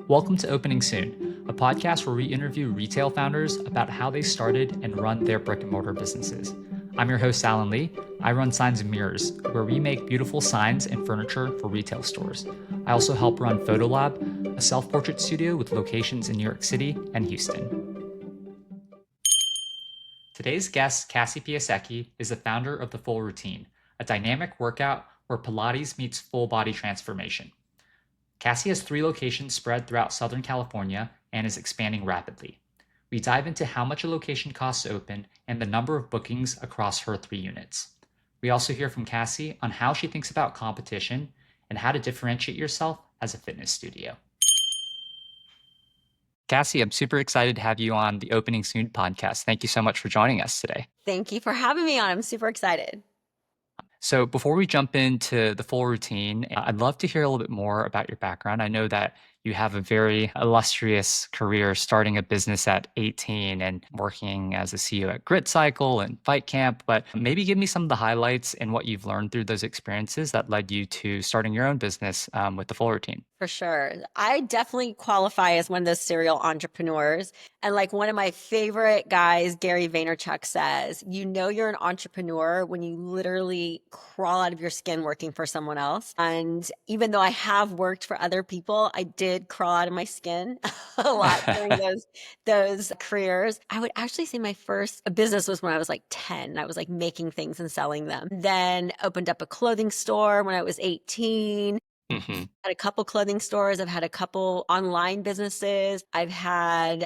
Welcome to Opening Soon, a podcast where we interview retail founders about how they started and run their brick and mortar businesses. I'm your host, Alan Lee. I run Signs and Mirrors, where we make beautiful signs and furniture for retail stores. I also help run PhotoLab, a self-portrait studio with locations in New York City and Houston. Today's guest, Cassie Piasecki, is the founder of The Full Routine, a dynamic workout where Pilates meets full body transformation. Cassie has 3 locations spread throughout Southern California and is expanding rapidly. We dive into how much a location costs to open and the number of bookings across her 3 units. We also hear from Cassie on how she thinks about competition and how to differentiate yourself as a fitness studio. Cassie, I'm super excited to have you on the Opening Soon podcast. Thank you so much for joining us today. Thank you for having me on. I'm super excited. So before we jump into the full routine, I'd love to hear a little bit more about your background. I know that you have a very illustrious career starting a business at 18 and working as a CEO at Grit Cycle and Fight Camp, but maybe give me some of the highlights and what you've learned through those experiences that led you to starting your own business with the full routine. For sure. I definitely qualify as one of those serial entrepreneurs. And like one of my favorite guys, Gary Vaynerchuk, says, you know you're an entrepreneur when you literally crawl out of your skin working for someone else. And even though I have worked for other people, I did crawl out of my skin a lot during those careers. I would actually say my first business was when I was like 10. I was like making things and selling them. Then opened up a clothing store when I was 18. Mm-hmm. Had a couple clothing stores. I've had a couple online businesses. I've had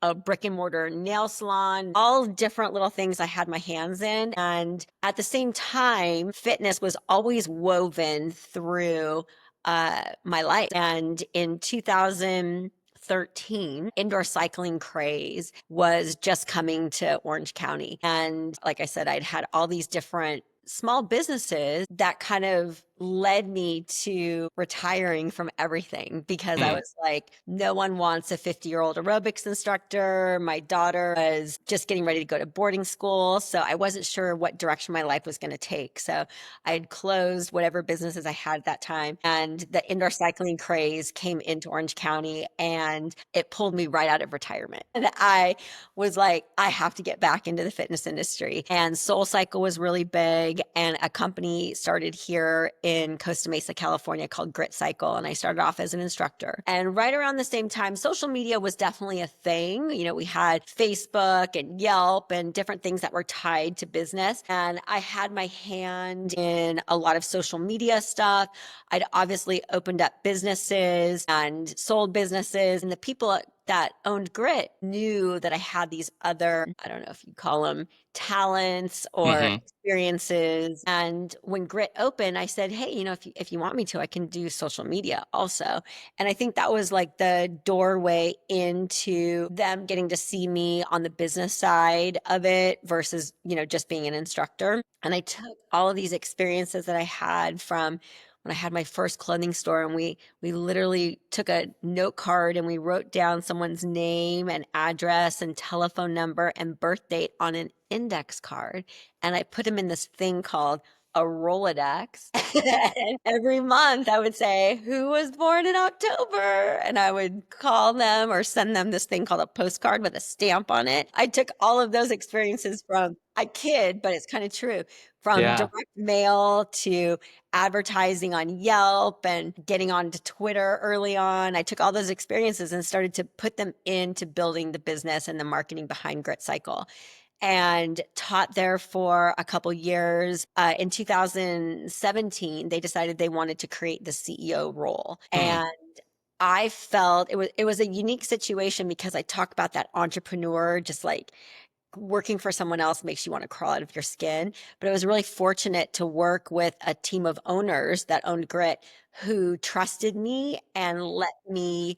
a brick and mortar nail salon, all different little things I had my hands in. And at the same time, fitness was always woven through my life. And in 2013, indoor cycling craze was just coming to Orange County. And like I said, I'd had all these different small businesses that kind of led me to retiring from everything because I was like, no one wants a 50-year-old aerobics instructor. My daughter was just getting ready to go to boarding school. So I wasn't sure what direction my life was going to take. So I had closed whatever businesses I had at that time. And the indoor cycling craze came into Orange County and it pulled me right out of retirement. And I was like, I have to get back into the fitness industry. And Soul Cycle was really big. And a company started here in Costa Mesa, California called Grit Cycle. And I started off as an instructor. And right around the same time, social media was definitely a thing. You know, we had Facebook and Yelp and different things that were tied to business. And I had my hand in a lot of social media stuff. I'd obviously opened up businesses and sold businesses. And the people that owned Grit knew that I had these other, I don't know if you call them talents or experiences. And when Grit opened, I said, hey, you know, if you want me to, I can do social media also. And I think that was like the doorway into them getting to see me on the business side of it versus, you know, just being an instructor. And I took all of these experiences that I had from when I had my first clothing store, and we literally took a note card and we wrote down someone's name and address and telephone number and birth date on an index card. And I put them in this thing called a Rolodex. And every month I would say, who was born in October? And I would call them or send them this thing called a postcard with a stamp on it. I took all of those experiences from, I kid, but it's kind of true, from direct mail to advertising on Yelp and getting onto Twitter early on. I took all those experiences and started to put them into building the business and the marketing behind Grit Cycle. And taught there for a couple years. In 2017, they decided they wanted to create the CEO role. And I felt it was a unique situation because I talk about that entrepreneur, just like working for someone else makes you want to crawl out of your skin. But I was really fortunate to work with a team of owners that owned Grit who trusted me and let me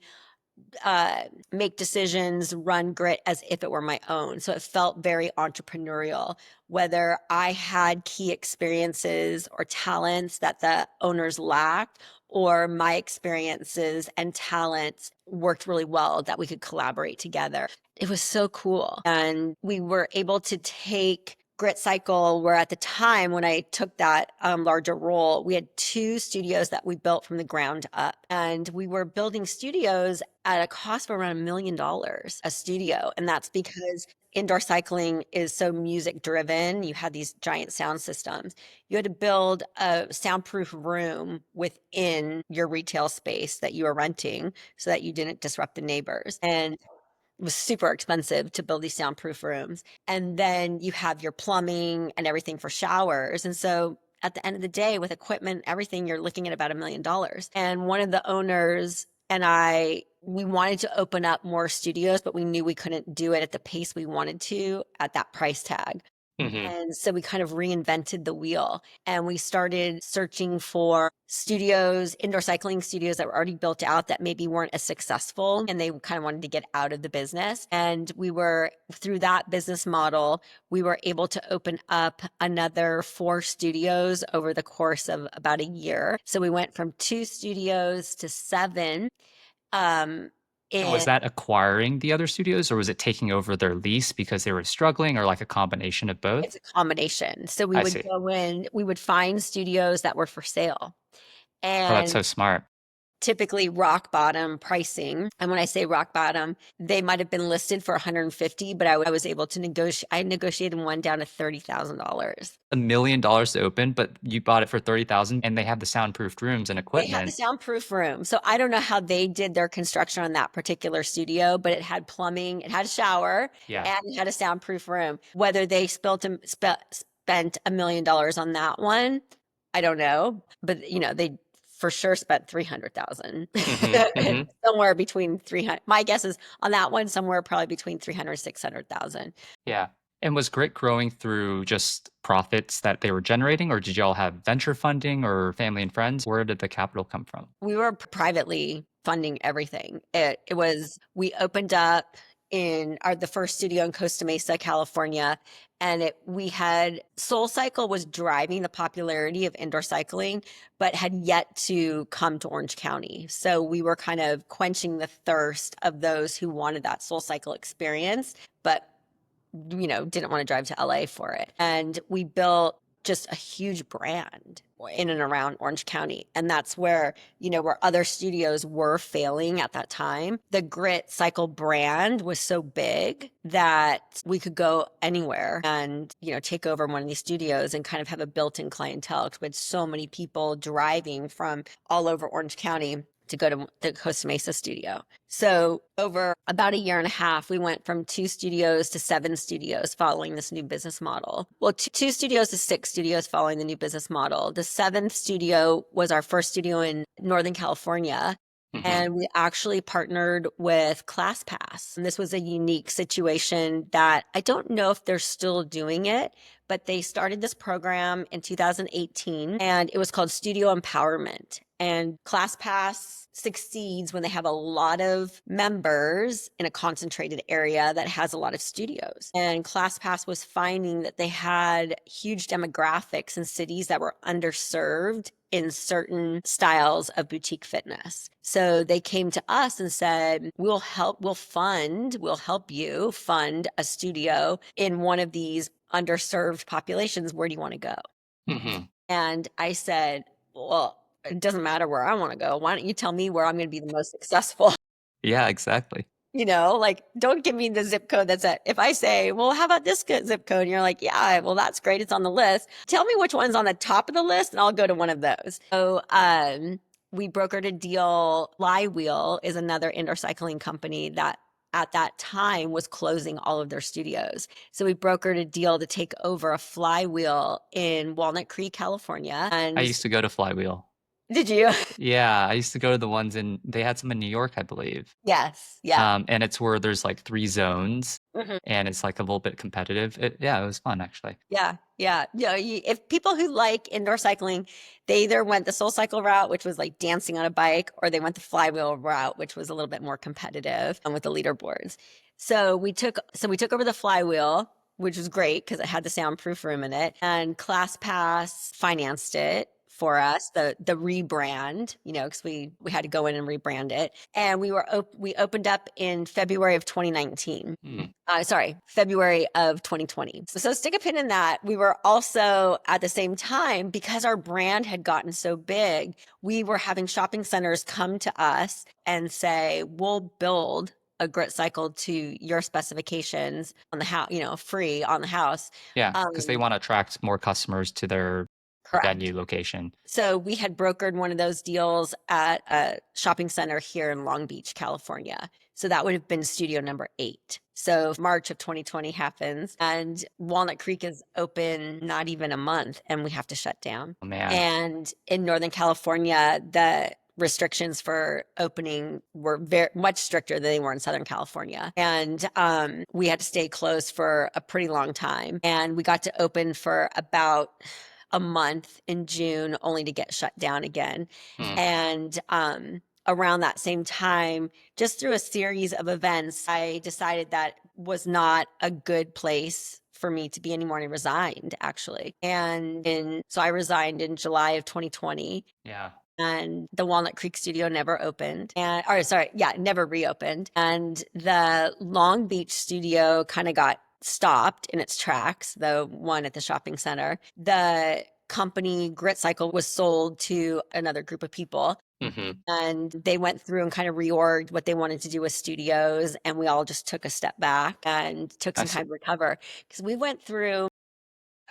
make decisions, run Grit as if it were my own. So it felt very entrepreneurial, whether I had key experiences or talents that the owners lacked, or my experiences and talents worked really well that we could collaborate together. It was so cool. And we were able to take Grit Cycle, where at the time when I took that larger role, we had two studios that we built from the ground up. And we were building studios at a cost of around $1 million a studio. And that's because indoor cycling is so music driven. You had these giant sound systems. You had to build a soundproof room within your retail space that you were renting so that you didn't disrupt the neighbors. And it was super expensive to build these soundproof rooms. And then you have your plumbing and everything for showers. And so at the end of the day, with equipment, everything, you're looking at about $1 million. And one of the owners and I, we wanted to open up more studios, but we knew we couldn't do it at the pace we wanted to at that price tag. Hmm. And so we kind of reinvented the wheel and we started searching for studios, indoor cycling studios that were already built out that maybe weren't as successful and they kind of wanted to get out of the business. And we were, through that business model, we were able to open up another 4 studios over the course of about a year. So we went from 2 studios to 7. Um, And was in that acquiring the other studios or was it taking over their lease because they were struggling or like a combination of It's both? a combination. So we I would see. go in, we would find studios that were for sale Oh, that's and so smart. typically rock bottom pricing. And when I say rock bottom, they might have been listed for 150, but I was able to negotiate. I negotiated one down to $30,000. $1 million to open, but you bought it for 30,000 and they have the soundproofed rooms and They had the equipment. soundproof room. So I don't know how they did their construction on that particular studio, but it had plumbing, it had a shower, Yeah. and it had a soundproof room. Whether they spent $1 million on that one, I don't know. But they for sure spent 300,000. Hmm. Hmm. Somewhere between 300. My guess is on that one, somewhere probably between 300 600,000. Yeah. And was Grit growing through just profits that they were generating, or did y'all have venture funding or family and friends? Where did the capital come from? We were privately funding everything. It was we opened up in the first studio in Costa Mesa, California, and we had Soul Cycle was driving the popularity of indoor cycling, but had yet to come to Orange County. So we were kind of quenching the thirst of those who wanted that Soul Cycle experience, but didn't want to drive to LA for it. And we built just a huge brand in and around Orange County. And that's where other studios were failing at that time. The Grit Cycle brand was so big that we could go anywhere and take over one of these studios and kind of have a built-in clientele because we had so many people driving from all over Orange County to go to the Costa Mesa studio. So over about a year and a half, we went from 2 studios to 7 studios following this new business model. Well, 2 studios to 6 studios following the new business model. The 7th studio was our first studio in Northern California. Hmm. And we actually partnered with ClassPass. And this was a unique situation that I don't know if they're still doing it, but they started this program in 2018 and it was called Studio Empowerment. And ClassPass succeeds when they have a lot of members in a concentrated area that has a lot of studios. And ClassPass was finding that they had huge demographics in cities that were underserved in certain styles of boutique fitness. So they came to us and said, we'll help you fund a studio in one of these underserved populations. Where do you want to go? Hmm. And I said, well, it doesn't matter where I want to go. Why don't you tell me where I'm going to be the most successful? Yeah, exactly. Like don't give me the zip code if I say, well, how about this zip code? And you're like, yeah, well, that's great. It's on the list. Tell me which one's on the top of the list and I'll go to one of those. So, we brokered a deal. Flywheel is another indoor cycling company that at that time was closing all of their studios. So we brokered a deal to take over a Flywheel in Walnut Creek, California. I And used to go to Flywheel. did you? Yeah, I used to go to the ones they had some in New York, I believe. Yes. Yeah. And it's where there's like 3 zones Mhm. and it's like a little bit competitive. Yeah, it was fun actually. Yeah, yeah. If people who like indoor cycling, they either went the Soul Cycle route, which was like dancing on a bike, or they went the Flywheel route, which was a little bit more competitive and with the leaderboards. So we took over the Flywheel, which was great because it had the soundproof room in it, and ClassPass financed it for us, the rebrand, because we had to go in and rebrand it. And we opened up in February of 2019. Hmm. Sorry, February of 2020. So stick a pin in that. We were also at the same time, because our brand had gotten so big, we were having shopping centers come to us and say, we'll build a grit cycle to your specifications on the house, free on the house. Yeah, because they Um, want to attract more customers to their Correct. venue location. So we had brokered one of those deals at a shopping center here in Long Beach, California. So that would have been studio number 8. So March of 2020 happens and Walnut Creek is open not even a month and we have to shut down. Oh man. And in Northern California, the restrictions for opening were very much stricter than they were in Southern California. And we had to stay closed for a pretty long time. And we got to open for about a month in June, only to get shut down again. Hmm. And around that same time, just through a series of events, I decided that was not a good place for me to be anymore, and I resigned actually. So I resigned in July of 2020, Yeah. and the Walnut Creek studio never opened. Or sorry, yeah, never reopened. And the Long Beach studio kind of got stopped in its tracks, the one at the shopping center. The company Grit Cycle was sold to another group of people, Hmm. and they went through and kind of reorged what they wanted to do with studios, and we all just took a step back and took some That's time to recover because we went through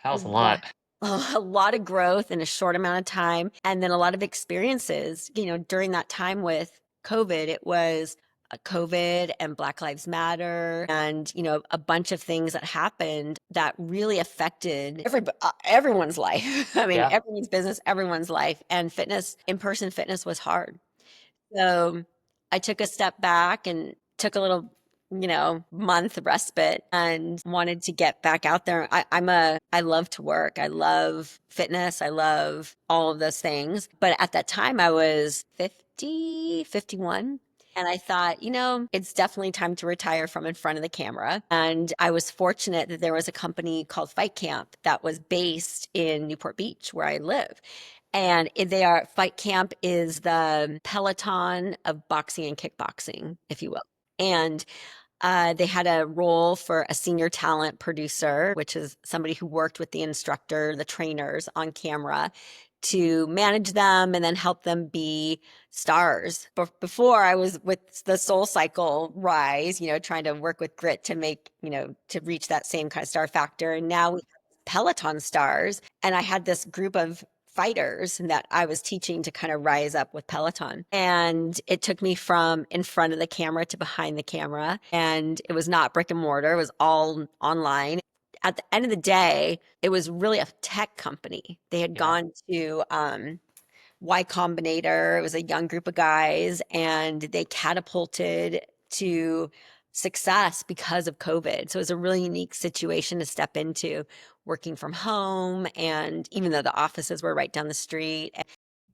that a was a lot, lot. a lot of growth in a short amount of time, and then a lot of experiences. During that time with COVID, it was COVID and Black Lives Matter, and a bunch of things that happened that really affected everyone's life. I mean, Yeah. everyone's business, everyone's life, and fitness, in-person fitness was hard. So I took a step back and took a little, month respite and wanted to get back out there. I love to work. I love fitness. I love all of those things. But at that time I was 50, 51. And I thought, it's definitely time to retire from in front of the camera. And I was fortunate that there was a company called Fight Camp that was based in Newport Beach, where I live. And Fight Camp is the Peloton of boxing and kickboxing, if you will. And they had a role for a senior talent producer, which is somebody who worked with the instructor, the trainers on camera to manage them and then help them be stars. But before I was with the Soul Cycle rise, trying to work with Grit to make, to reach that same kind of star factor. And now we have Peloton stars. And I had this group of fighters that I was teaching to kind of rise up with Peloton. And it took me from in front of the camera to behind the camera. And it was not brick and mortar, it was all online. At the end of the day, it was really a tech company. They had Yeah. gone to Y Combinator. It was a young group of guys, and they catapulted to success because of COVID. So it was a really unique situation to step into, working from home. And even though the offices were right down the street, and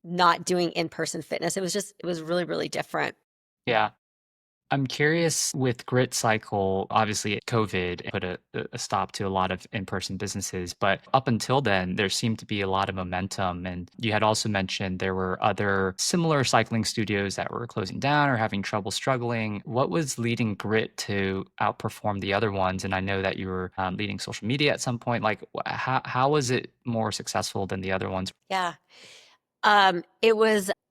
not doing in-person fitness, it was really, really different. Yeah. I'm curious with Grit Cycle, obviously COVID put a stop to a lot of in-person businesses, but up until then, there seemed to be a lot of momentum. And you had also mentioned there were other similar cycling studios that were closing down or having trouble struggling. What was leading Grit to outperform the other ones? And I know that you were leading social media at some point. Like, how was it more successful than the other ones? Yeah.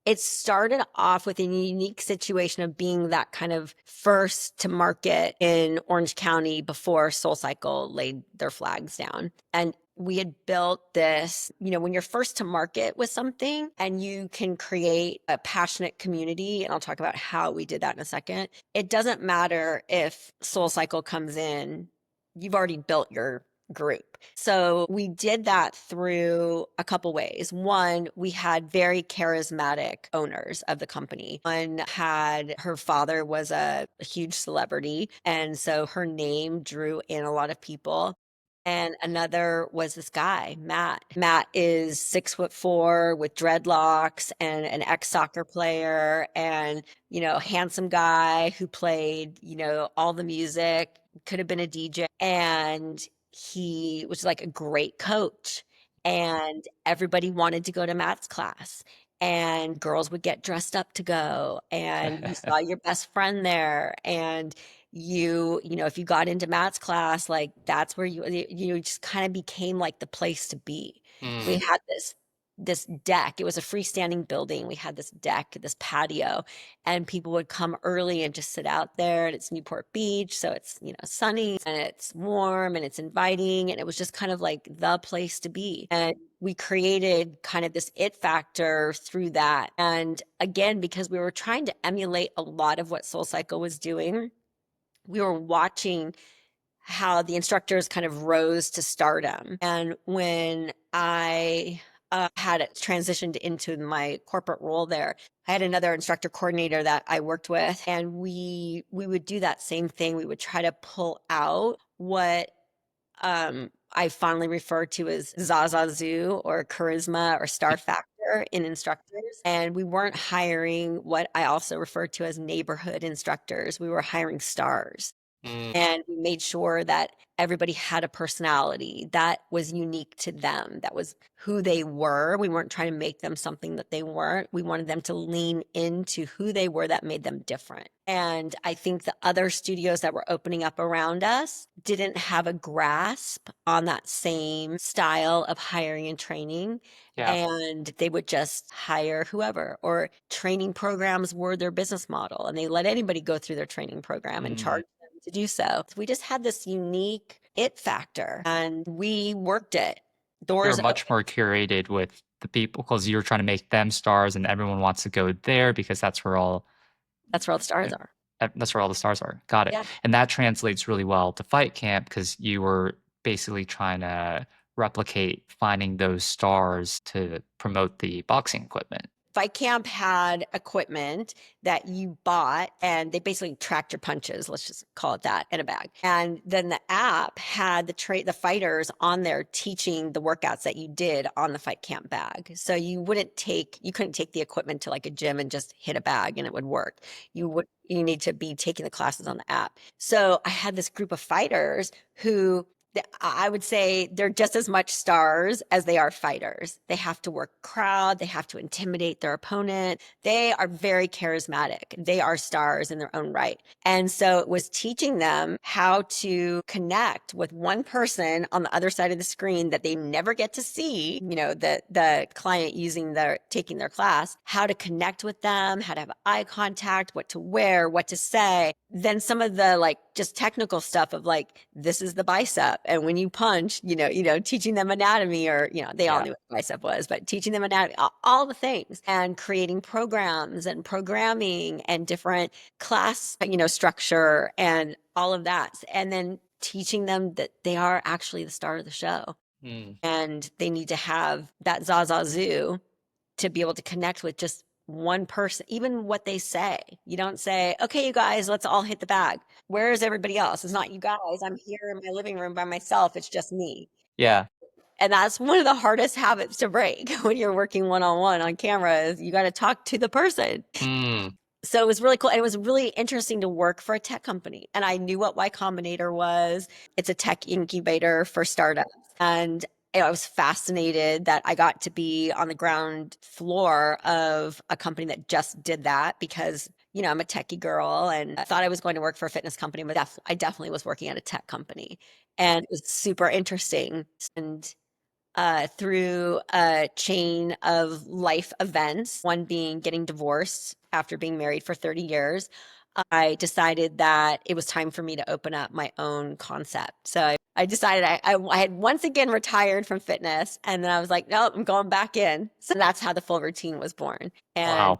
It started off with a unique situation of being that kind of first to market in Orange County before SoulCycle laid their flags down. And we had built this, when you're first to market with something and you can create a passionate community, and I'll talk about how we did that in a second. It doesn't matter if SoulCycle comes in, you've already built your group. So we did that through a couple ways. One, we had very charismatic owners of the company. One had her father was a huge celebrity, and so her name drew in a lot of people. And another was this guy, Matt. Matt is 6'4" with dreadlocks and an ex-soccer player, and handsome guy who played, all the music, could have been a DJ. And he was like a great coach. and everybody wanted to go to Matt's class. And girls would get dressed up to go, and you saw your best friend there. And if you got into Matt's class, like that's where you just kind of became like the place to be. We Mm, had this deck. It was a freestanding building. We had this deck, this patio, and people would come early and just sit out there. And it's Newport Beach, so it's, sunny and it's warm and it's inviting. And it was just kind of like the place to be. And we created kind of this it factor through that. And again, because we were trying to emulate a lot of what SoulCycle was doing, we were watching how the instructors kind of rose to stardom. And when I had transitioned into my corporate role there, I had another instructor coordinator that I worked with, and we would do that same thing. We would try to pull out what I fondly refer to as Zaza Zoo or charisma or star factor in instructors. And we weren't hiring what I also refer to as neighborhood instructors. We were hiring stars. mm, And we made sure that everybody had a personality that was unique to them, that was who they were. We weren't trying to make them something that they weren't. We wanted them to lean into who they were that made them different. And I think the other studios that were opening up around us didn't have a grasp on that same style of hiring and training. yeah. And they would just hire whoever, or training programs were their business model. And they let anybody go through their training program and Mm. charge to do so. We just had this unique it factor, and we worked it. You're Doors much open. more curated with the people because you're trying to make them stars and everyone wants to go there because that's where all That's where all the stars eh, are. that's where all the stars are. Got it. Yeah. And that translates really well to fight camp because you were basically trying to replicate finding those stars to promote the boxing equipment. Fight Camp had equipment that you bought, and they basically tracked your punches, let's just call it that, in a bag. And then the app had the fighters on there teaching the workouts that you did on the Fight Camp bag. So you couldn't take the equipment to like a gym and just hit a bag and it would work. You need to be taking the classes on the app. So I had this group of fighters who I would say they're just as much stars as they are fighters. They have to work crowd, they have to intimidate their opponent. They are very charismatic. They are stars in their own right. And so it was teaching them how to connect with one person on the other side of the screen that they never get to see, the client taking their class, how to connect with them, how to have eye contact, what to wear, what to say. Then some of the like just technical stuff of like, this is the bicep. And when you punch, teaching them anatomy, or, they all Yeah. knew what bicep was, but teaching them anatomy, all the things, and creating programs and programming and different class, structure and all of that. And then teaching them that they are actually the star of the show, Mm. and they need to have that Zaza Zoo to be able to connect with just one person. Even what they say, you don't say, okay, you guys, let's all hit the bag. Where is everybody else? It's not you guys. I'm here in my living room by myself. It's just me. Yeah. And that's one of the hardest habits to break when you're working one-on-one on camera, is you got to talk to the person. Mm. So it was really cool. And it was really interesting to work for a tech company. And I knew what Y Combinator was. It's a tech incubator for startups. And I was fascinated that I got to be on the ground floor of a company that just did that, because, I'm a techie girl and I thought I was going to work for a fitness company, but I definitely was working at a tech company. And it was super interesting. And through a chain of life events, one being getting divorced after being married for 30 years, I decided that it was time for me to open up my own concept. So I decided I had once again retired from fitness, and then I was like, nope, I'm going back in. So that's how the full routine was born. And Wow.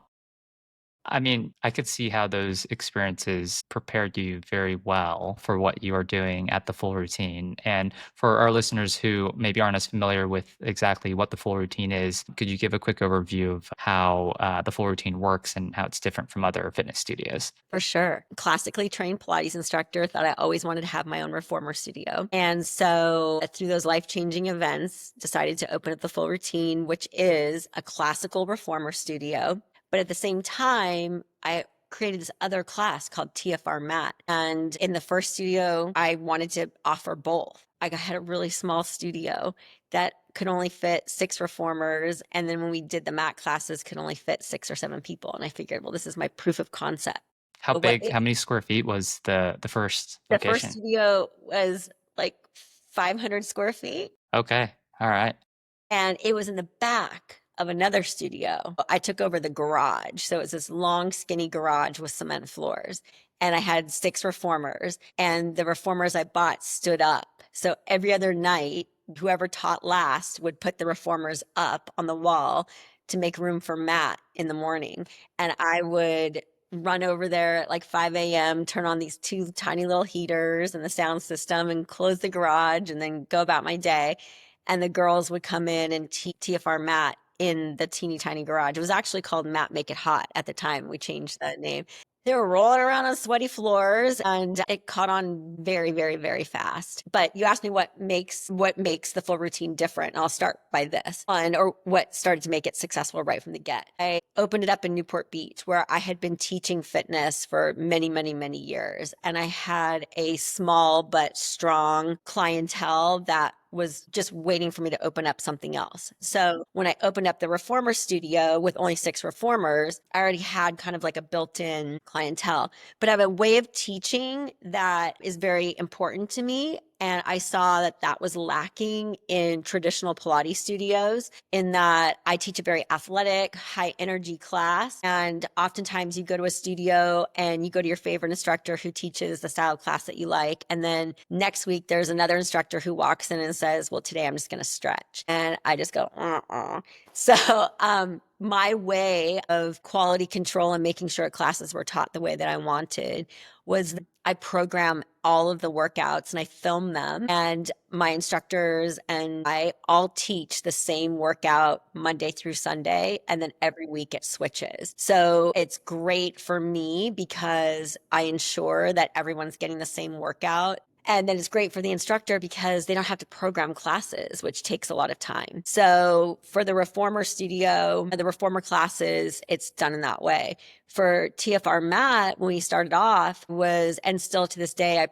I mean, I could see how those experiences prepared you very well for what you are doing at the full routine. And for our listeners who maybe aren't as familiar with exactly what the full routine is, could you give a quick overview of how the full routine works and how it's different from other fitness studios? for sure. Classically trained Pilates instructor, thought I always wanted to have my own reformer studio. And so through those life-changing events, decided to open up the full routine, which is a classical reformer studio. But at the same time, I created this other class called TFR Mat. And in the first studio, I wanted to offer both. I had a really small studio, that could only fit 6 reformers, and then when we did the mat classes, could only fit 6 or 7 people, and I figured, "Well, this is my proof of concept." How But what big, it how many square feet was the first the first location? studio was, like, 500 square feet. Okay. All right. And it was in the back of another studio. I took over the garage. So it was this long, skinny garage with cement floors. And I had 6 reformers, and the reformers I bought stood up. So every other night, whoever taught last would put the reformers up on the wall to make room for Matt in the morning. And I would run over there at like 5 a.m., turn on these 2 tiny little heaters and the sound system, and close the garage and then go about my day. And the girls would come in and TFR Matt in the teeny tiny garage. It was actually called Matt Make It Hot at the time. We changed that name. They were rolling around on sweaty floors, and it caught on very, very, very fast. But you asked me what makes the full routine different. And I'll start by this one, or what started to make it successful right from the get. I opened it up in Newport Beach, where I had been teaching fitness for many, many, many years. And I had a small but strong clientele that was just waiting for me to open up something else. So when I opened up the reformer studio with only 6 reformers, I already had kind of like a built-in clientele. But I have a way of teaching that is very important to me. And I saw that that was lacking in traditional Pilates studios, in that I teach a very athletic, high energy class. And oftentimes you go to a studio and you go to your favorite instructor who teaches the style of class that you like. And then next week, there's another instructor who walks in and says, "Well, today I'm just going to stretch." And I just go, So, my way of quality control and making sure classes were taught the way that I wanted was I program all of the workouts and I film them. And my instructors and I all teach the same workout Monday through Sunday. And then every week it switches. So it's great for me because I ensure that everyone's getting the same workout. And then it's great for the instructor because they don't have to program classes, which takes a lot of time. So for the reformer studio, the reformer classes, it's done in that way. For TFR Mat, when we started off, and still to this day,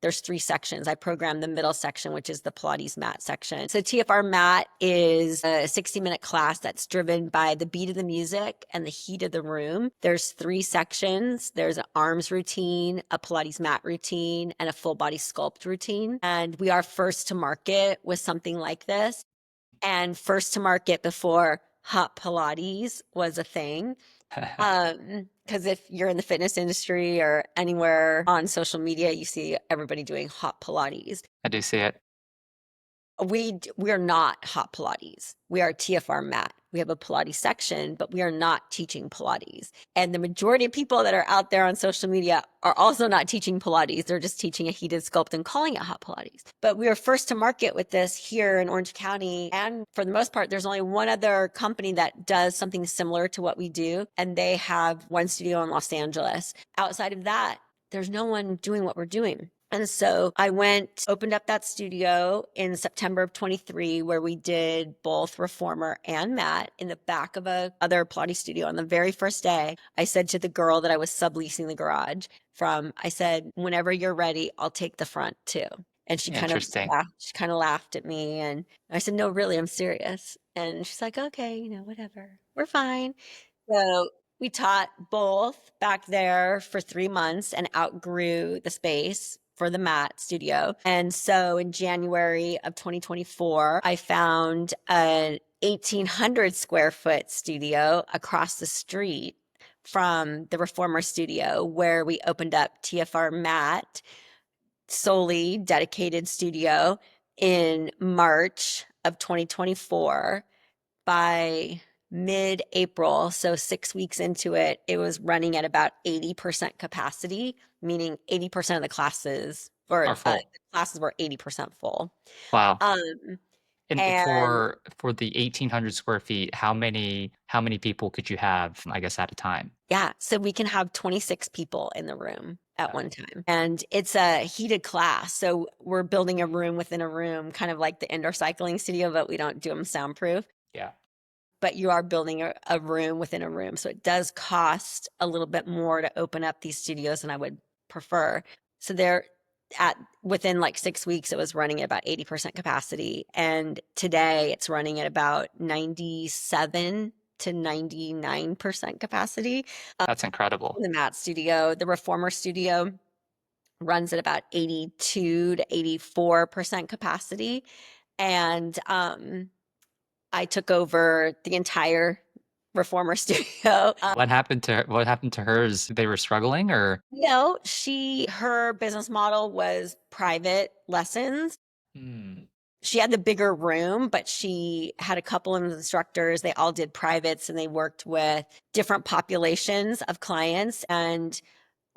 there's 3 sections. I program the middle section, which is the Pilates mat section. So TFR Mat is a 60-minute class that's driven by the beat of the music and the heat of the room. There's 3 sections. There's an arms routine, a Pilates mat routine, and a full body sculpt routine. And we are first to market with something like this, and first to market before hot Pilates was a thing. Because if you're in the fitness industry or anywhere on social media, you see everybody doing hot Pilates. I do see it. We are not hot Pilates. We are TFR mat. We have a Pilates section, but we are not teaching Pilates. And the majority of people that are out there on social media are also not teaching Pilates. They're just teaching a heated sculpt and calling it hot Pilates. But we are first to market with this here in Orange County. And for the most part, there's only one other company that does something similar to what we do. And they have one studio in Los Angeles. Outside of that, there's no one doing what we're doing. And so I opened up that studio in September of 23, where we did both reformer and mat in the back of a other Pilates studio. On the very first day, I said to the girl that I was subleasing the garage from, I said, "Whenever you're ready, I'll take the front too." And Interesting. she kind of laughed at me. And I said, "No, really, I'm serious." And she's like, "Okay, whatever. We're fine." So we taught both back there for 3 months and outgrew the space for the mat studio. And so in January of 2024, I found an 1,800 square foot studio across the street from the reformer studio, where we opened up TFR Mat, solely dedicated studio, in March of 2024. By mid-April, so 6 weeks into it, it was running at about 80% capacity, meaning 80% of the classes, Are or the full. classes were 80% full. Wow. Um, And and for the 1,800 square feet, how many people could you have, I guess, at a time? yeah, so we can have 26 people in the room at Wow. one time. And it's a heated class. So we're building a room within a room, kind of like the indoor cycling studio, but we don't do them soundproof. Yeah. But you are building a room within a room. So it does cost a little bit more to open up these studios than I would prefer. So at within like 6 weeks, it was running at about 80% capacity. And today it's running at about 97 to 99% capacity. That's incredible. The mat studio, the reformer studio runs at about 82 to 84% capacity. And I took over the entire reformer studio. What happened to hers? They were struggling or? No, her business model was private lessons. Hmm, She had the bigger room, but she had a couple of instructors. They all did privates and they worked with different populations of clients. And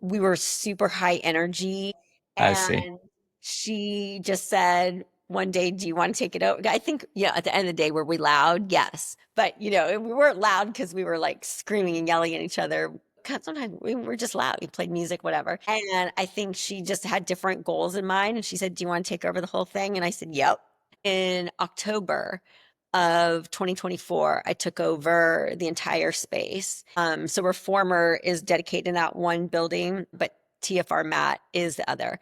we were super high energy. I see. And she just said one day, "Do you want to take it over?" I think, yeah, at the end of the day, were we loud? Yes. But, we weren't loud because we were like screaming and yelling at each other. Sometimes we were just loud. We played music, whatever. And I think she just had different goals in mind. And she said, "Do you want to take over the whole thing?" And I said, "Yep." In October of 2024, I took over the entire space. So Reformer is dedicated in that one building, but TFR Mat is the other.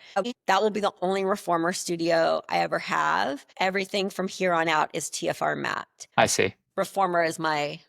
That will be the only Reformer studio I ever have. Everything from here on out is TFR Mat. I see. Reformer is my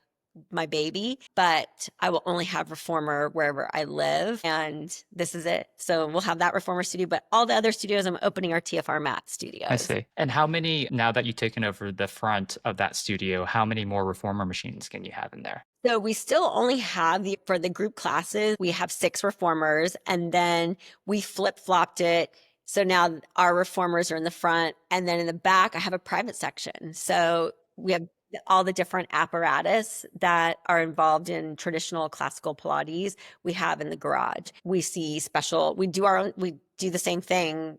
baby, but I will only have Reformer wherever I live. And this is it. So we'll have that Reformer studio, but all the other studios I'm opening are TFR Mat I studios. see. And how many, now that you've taken over the front of that studio, how many more reformer machines can you have in there? So we still only have for the group classes, we have 6 reformers, and then we flip-flopped it. So now our reformers are in the front, and then in the back, I have a private section. So we have all the different apparatus that are involved in traditional classical Pilates we have in the garage. We do the same thing,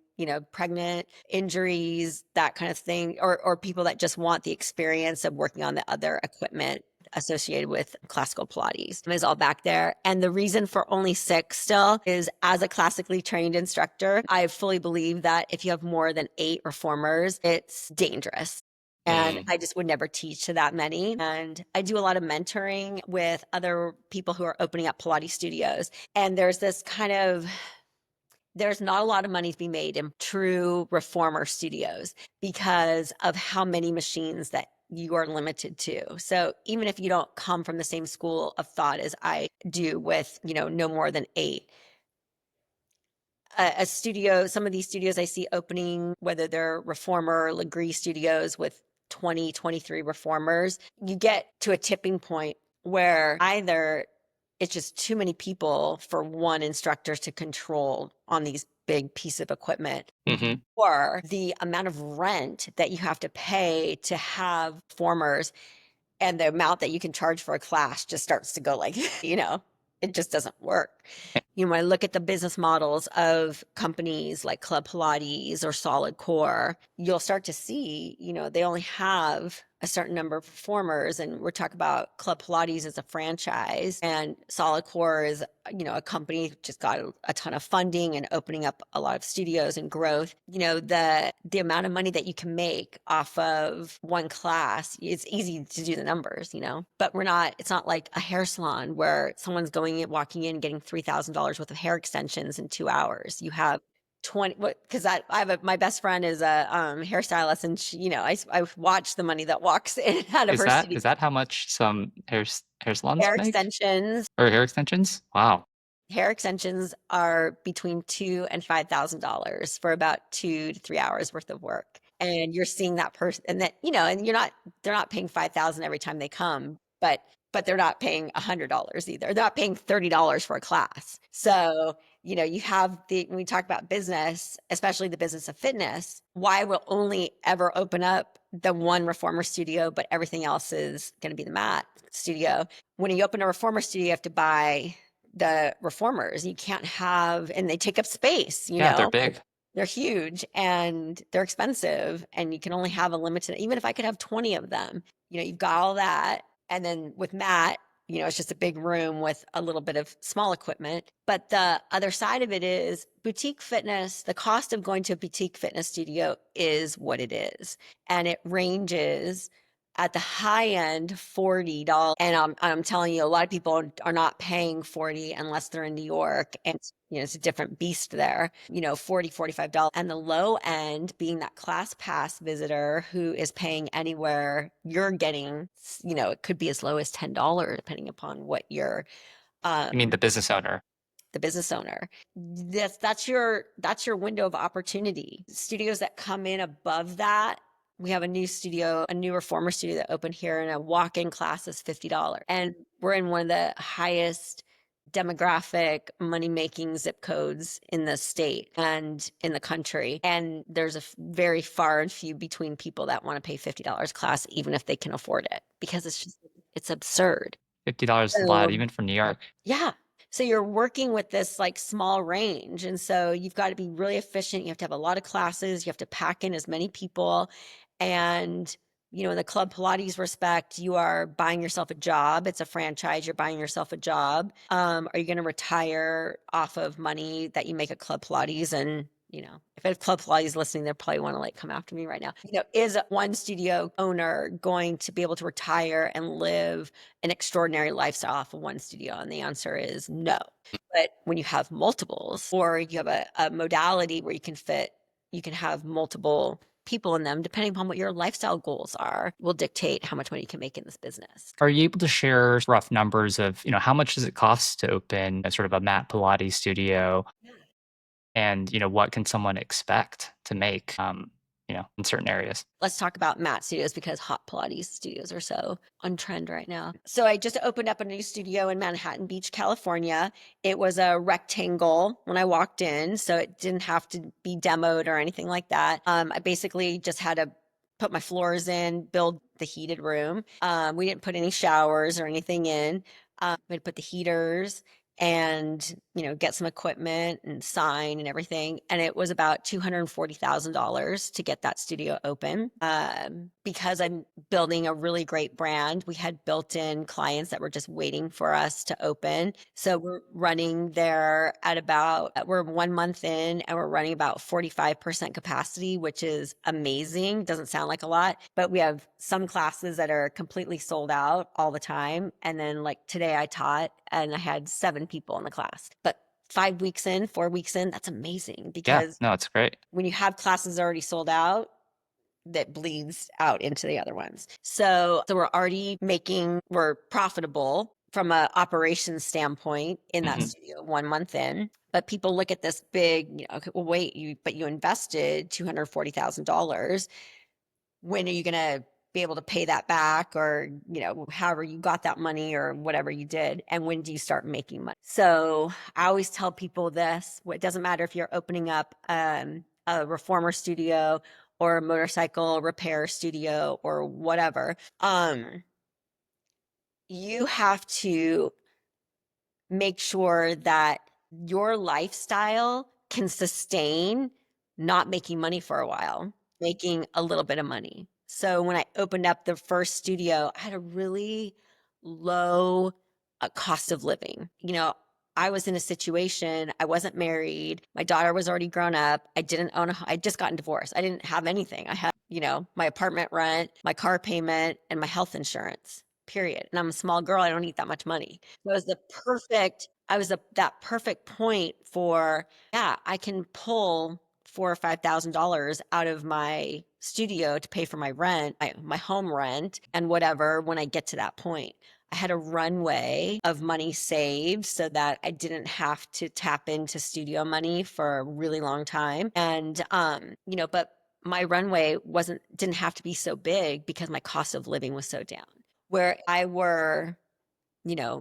pregnant, injuries, that kind of thing, or people that just want the experience of working on the other equipment associated with classical Pilates is all back there. And the reason for only 6 still is, as a classically trained instructor, I fully believe that if you have more than 8 reformers, it's dangerous. And Mm. I just would never teach to that many. And I do a lot of mentoring with other people who are opening up Pilates studios. And there's not a lot of money to be made in true reformer studios because of how many machines that you are limited to. So even if you don't come from the same school of thought as I do with, no more than 8, a studio, some of these studios I see opening, whether they're reformer or Legree studios with 20, 23 reformers, you get to a tipping point where either it's just too many people for one instructor to control on these big piece of equipment, Hmm. or the amount of rent that you have to pay to have formers and the amount that you can charge for a class just starts to go like, it just doesn't work. When I look at the business models of companies like Club Pilates or Solid Core, you'll start to see, they only have a certain number of performers. And we're talking about Club Pilates as a franchise, and Solid Core is, a company just got a ton of funding and opening up a lot of studios and growth. The amount of money that you can make off of one class, it's easy to do the numbers, but it's not like a hair salon where someone's walking in, getting $3,000 worth of hair extensions in 2 hours. You have 20, because my best friend is a hairstylist, and she, I watch the money that walks in and out of Is her that studio. is that how much some hair salons Hair make? extensions, Or hair extensions? Wow. hair extensions are between $2,000 and $5,000 for about 2 to 3 hours worth of work. And you're seeing that person, and that, and they're not paying 5,000 every time they come, but they're not paying $100 either. They're not paying $30 for a class. So, you have when we talk about business, especially the business of fitness, why we'll only ever open up the one reformer studio, but everything else is going to be the mat studio. When you open a reformer studio, you have to buy the reformers. You can't have, and they take up space, Yeah, they're big. they're huge and they're expensive, and you can only have a limited, even if I could have 20 of them, you've got all that. And then with Matt, it's just a big room with a little bit of small equipment. But the other side of it is boutique fitness. The cost of going to a boutique fitness studio is what it is. And it ranges At the high end, $40. And I'm telling you, a lot of people are not paying 40 unless they're in New York. And it's a different beast there, 40, $45. And the low end being that class pass visitor who is paying anywhere you're getting, it could be as low as $10, depending upon what you're You mean the business owner? the business owner. That's your window of opportunity. Studios that come in above that, we have a new studio, a new reformer studio that opened here, and a walk-in class is $50. And we're in one of the highest demographic money-making zip codes in the state and in the country. And there's a very far and few between people that want to pay $50 class, even if they can afford it, because it's absurd. $50 is a lot, So even for New York. yeah. So you're working with this like small range. And so you've got to be really efficient. You have to have a lot of classes. You have to pack in as many people. And, in the Club Pilates respect, you are buying yourself a job. It's a franchise. You're buying yourself a job. Are you going to retire off of money that you make at Club Pilates? And if I have Club Pilates listening, they'll probably want to like come after me right now. Is one studio owner going to be able to retire and live an extraordinary lifestyle off of one studio? And the answer is no. But when you have multiples, or you have a modality where you can have multiple people in them, depending upon what your lifestyle goals are, will dictate how much money you can make in this business. Are you able to share rough numbers of, how much does it cost to open a sort of a mat Pilates studio? And, what can someone expect to make, in certain areas? Let's talk about mat studios because hot Pilates studios are so on trend right now. So I just opened up a new studio in Manhattan Beach, California. It was a rectangle when I walked in, so it didn't have to be demoed or anything like that. I basically just had to put my floors in, build the heated room. We didn't put any showers or anything in. We had to put the heaters and get some equipment and sign and everything, and it was about $240,000 to get that studio open. Because I'm building a really great brand, we had built-in clients that were just waiting for us to open, so we're running there at we're 1 month in and we're running about 45% capacity, which is amazing. Doesn't sound like a lot, but we have some classes that are completely sold out all the time. And then like today I taught and I had 7 people in the class. But 5 weeks in, 4 weeks in, that's amazing Yeah, because no, it's great. when you have classes already sold out, that bleeds out into the other ones. So we're profitable from a operations standpoint in that Mhm. studio 1 month in. But people look at this big, okay, well, wait, you invested $240,000. When are you going to be able to pay that back, or however you got that money or whatever you did, and when do you start making money? So I always tell people this: it doesn't matter if you're opening up a reformer studio or a motorcycle repair studio or whatever. You have to make sure that your lifestyle can sustain not making money for a while, making a little bit of money. So when I opened up the first studio, I had a really low cost of living. I was in a situation, I wasn't married. My daughter was already grown up. I just gotten divorced. I didn't have anything. I had, my apartment rent, my car payment, and my health insurance, period. And I'm a small girl. I don't need that much money. It was that perfect point for, yeah, I can pull $4,000 or $5,000 out of my studio to pay for my rent, my home rent and whatever when I get to that point. I had a runway of money saved so that I didn't have to tap into studio money for a really long time. And but my runway didn't have to be so big because my cost of living was so down. Where I were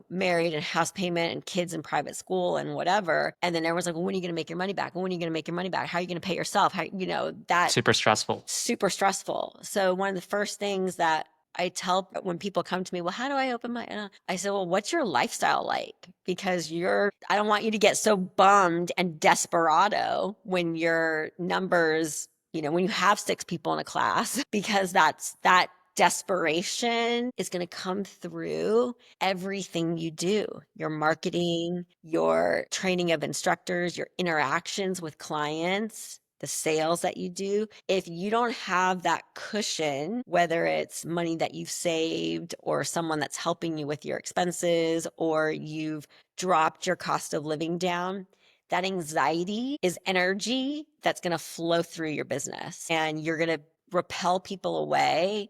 married and house payment and kids in private school and whatever. And then everyone's like, well, when are you going to make your money back? When are you going to make your money back? How are you going to pay yourself? That Super stressful. super stressful. So one of the first things that I tell when people come to me, well, how do I open I said, well, what's your lifestyle like? Because I don't want you to get so bummed and desperado when your numbers, when you have 6 people in a class, because that desperation is going to come through everything you do, your marketing, your training of instructors, your interactions with clients. the sales that you do, if you don't have that cushion, whether it's money that you've saved or someone that's helping you with your expenses or you've dropped your cost of living down, that anxiety is energy that's going to flow through your business and you're going to repel people away.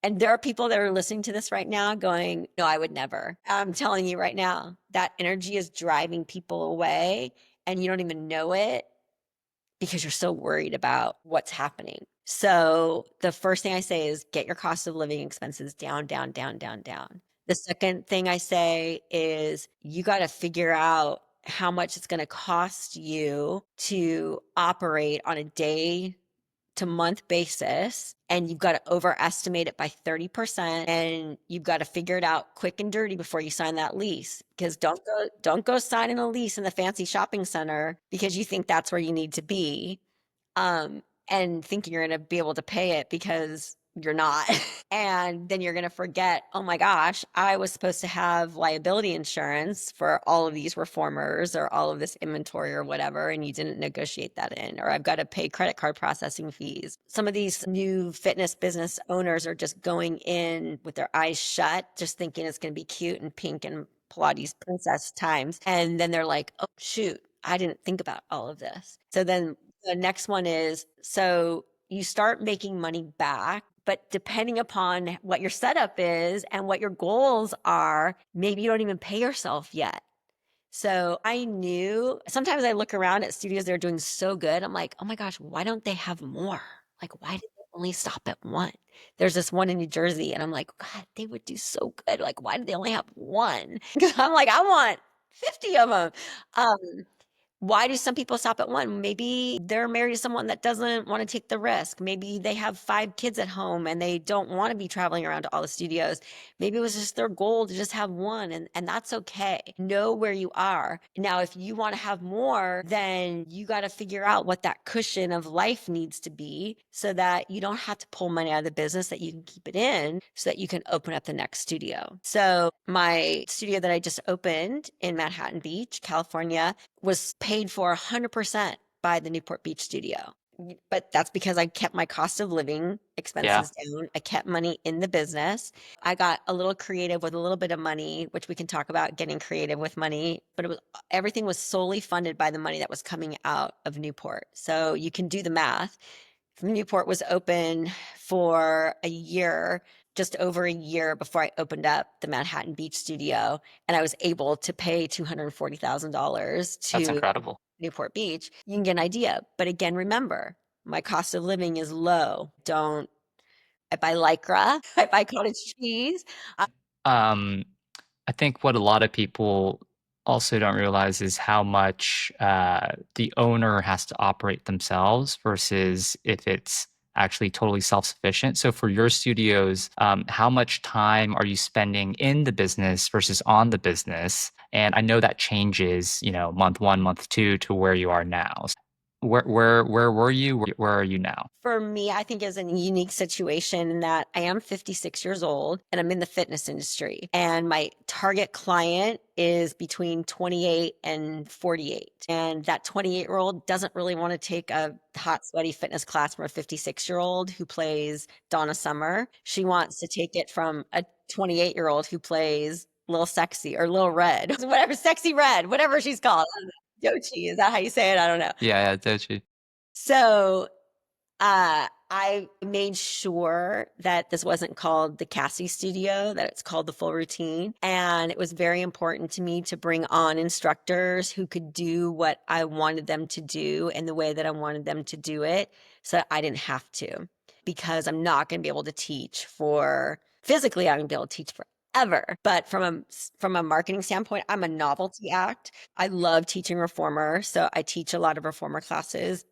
And there are people that are listening to this right now going, no, I would never. I'm telling you right now, that energy is driving people away and you don't even know it because you're so worried about what's happening. So the first thing I say is get your cost of living expenses down, down, down, down, down. The second thing I say is you got to figure out how much it's going to cost you to operate on a day to month basis, and you've got to overestimate it by 30%, and you've got to figure it out quick and dirty before you sign that lease, because don't go signing a lease in the fancy shopping center because you think that's where you need to be, and thinking you're going to be able to pay it because you're not. And then you're going to forget, oh my gosh, I was supposed to have liability insurance for all of these reformers or all of this inventory or whatever, and you didn't negotiate that in, or I've got to pay credit card processing fees. Some of these new fitness business owners are just going in with their eyes shut, just thinking it's going to be cute and pink and Pilates princess times. And then they're like, oh, shoot, I didn't think about all of this. So then the next one is, so you start making money back, but depending upon what your setup is and what your goals are, maybe you don't even pay yourself yet. So I knew sometimes I look around at studios that are doing so good. I'm like, oh my gosh, why don't they have more? Like, why did they only stop at one? There's this one in New Jersey, and I'm like, God, they would do so good. Like, why did they only have one? Because I'm like, I want 50 of them. Um, why do some people stop at one? Maybe they're married to someone that doesn't want to take the risk. Maybe they have 5 kids at home and they don't want to be traveling around to all the studios. Maybe it was just their goal to just have one, and that's okay. Know where you are. Now, if you want to have more, then you got to figure out what that cushion of life needs to be so that you don't have to pull money out of the business, that you can keep it in so that you can open up the next studio. So my studio that I just opened in Manhattan Beach, California, was paid for 100% by the Newport Beach studio. But that's because I kept my cost of living Yeah, expenses down. I kept money in the business. I got a little creative with a little bit of money, which we can talk about getting creative with money, but it was everything was solely funded by the money that was coming out of Newport. So you can do the math. Newport was open for a year, just over a year before I opened up the Manhattan Beach studio. And I was able to pay $240,000 that's to incredible. Newport Beach. You can get an idea. But again, remember, my cost of living is low. Don't, I buy Lycra, I buy cottage cheese. Um, I think what a lot of people also don't realize is how much the owner has to operate themselves versus if it's actually totally self-sufficient. So for your studios, how much time are you spending in the business versus on the business? And I know that changes, month one, month two to where you are now. Where were you? Where are you now? For me, I think is a unique situation in that I am 56 years old and I'm in the fitness industry. And my target client is between 28 and 48. And that 28-year-old doesn't really want to take a hot, sweaty fitness class from a 56-year-old who plays Donna Summer. She wants to take it from a 28-year-old who plays Little Sexy or Little Red, whatever, Sexy Red, whatever she's called. Dochi, is that how you say it? I don't know. Yeah, Dochi. So I made sure that this wasn't called the Cassie Studio, that it's called the Full Routine. And it was very important to me to bring on instructors who could do what I wanted them to do in the way that I wanted them to do it so that I didn't have to. Because I'm not going to be able to teach for physically, I'm going to be able to teach forever. But from a marketing standpoint, I'm a novelty act. I love teaching reformer. So I teach a lot of reformer classes.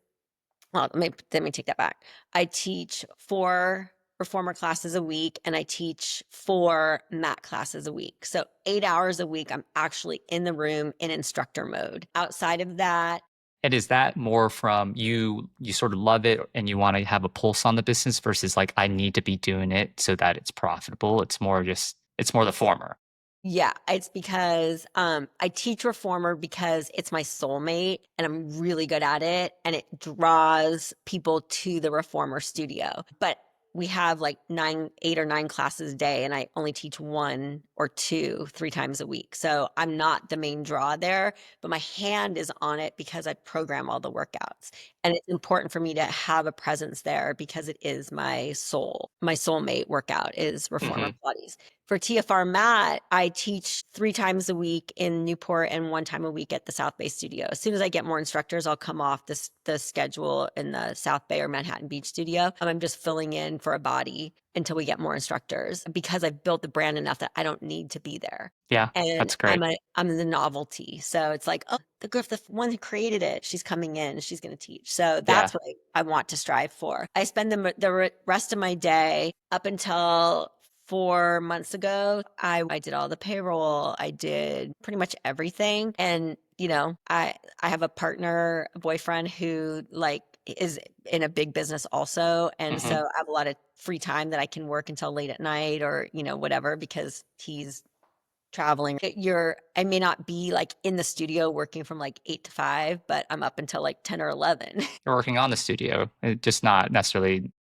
Well, let me take that back. I teach 4 reformer classes a week and I teach 4 mat classes a week. So 8 hours a week, I'm actually in the room in instructor mode. Outside of that, And is that more from you sort of love it and you want to have a pulse on the business versus like I need to be doing it so that it's profitable? It's more the former. Yeah, it's because I teach reformer because it's my soulmate and I'm really good at it and it draws people to the reformer studio. But we have like 8 or 9 classes a day and I only teach 1 or 2, 3 times a week. So I'm not the main draw there, but my hand is on it because I program all the workouts. And it's important for me to have a presence there because it is my soul. My soulmate workout is reformer Hmm. Pilates. For TFR Mat, I teach 3 times a week in Newport and 1 time a week at the South Bay studio. As soon as I get more instructors, I'll come off the schedule in the South Bay or Manhattan Beach studio. I'm just filling in for a body until we get more instructors because I've built the brand enough that I don't need to be there. Yeah, And that's great. I'm the novelty. So it's like, oh, the girl, the one who created it, she's coming in, she's going to teach. So Yeah. that's what I want to strive for. I spend the rest of my day up until 4 months ago. I did all the payroll. I did pretty much everything. And, I have a partner, a boyfriend who like is in a big business also. And so Hmm. I have a lot of free time that I can work until late at night or, whatever, because he's traveling. I may not be like in the studio working from like 8 to 5, but I'm up until like 10 or 11. You're working on the studio, just not necessarily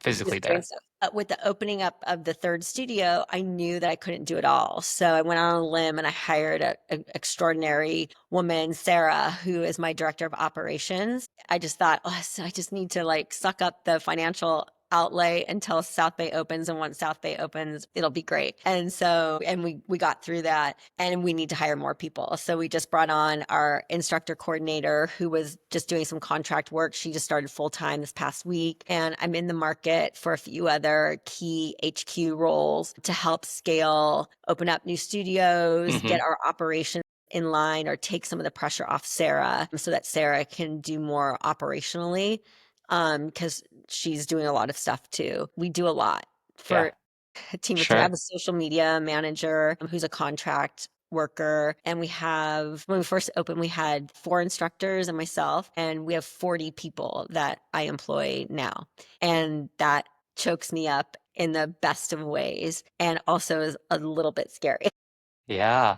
physically Just doing there. stuff. With the opening up of the third studio, I knew that I couldn't do it all. So I went on a limb and I hired an extraordinary woman, Sarah, who is my director of operations. I just thought, oh, so I just need to like suck up the financial outlay until South Bay opens. And once South Bay opens, it'll be great. And so, and we got through that and we need to hire more people. So we just brought on our instructor coordinator who was just doing some contract work. She just started full time this past week. And I'm in the market for a few other key HQ roles to help scale, open up new studios, Hmm. get our operations in line or take some of the pressure off Sarah so that Sarah can do more operationally because she's doing a lot of stuff too. We do a lot Yeah, for a team of 3. I have sure. a social media manager who's a contract worker. And when we first opened, we had 4 instructors and myself, and we have 40 people that I employ now. And that chokes me up in the best of ways and also is a little bit scary. Yeah.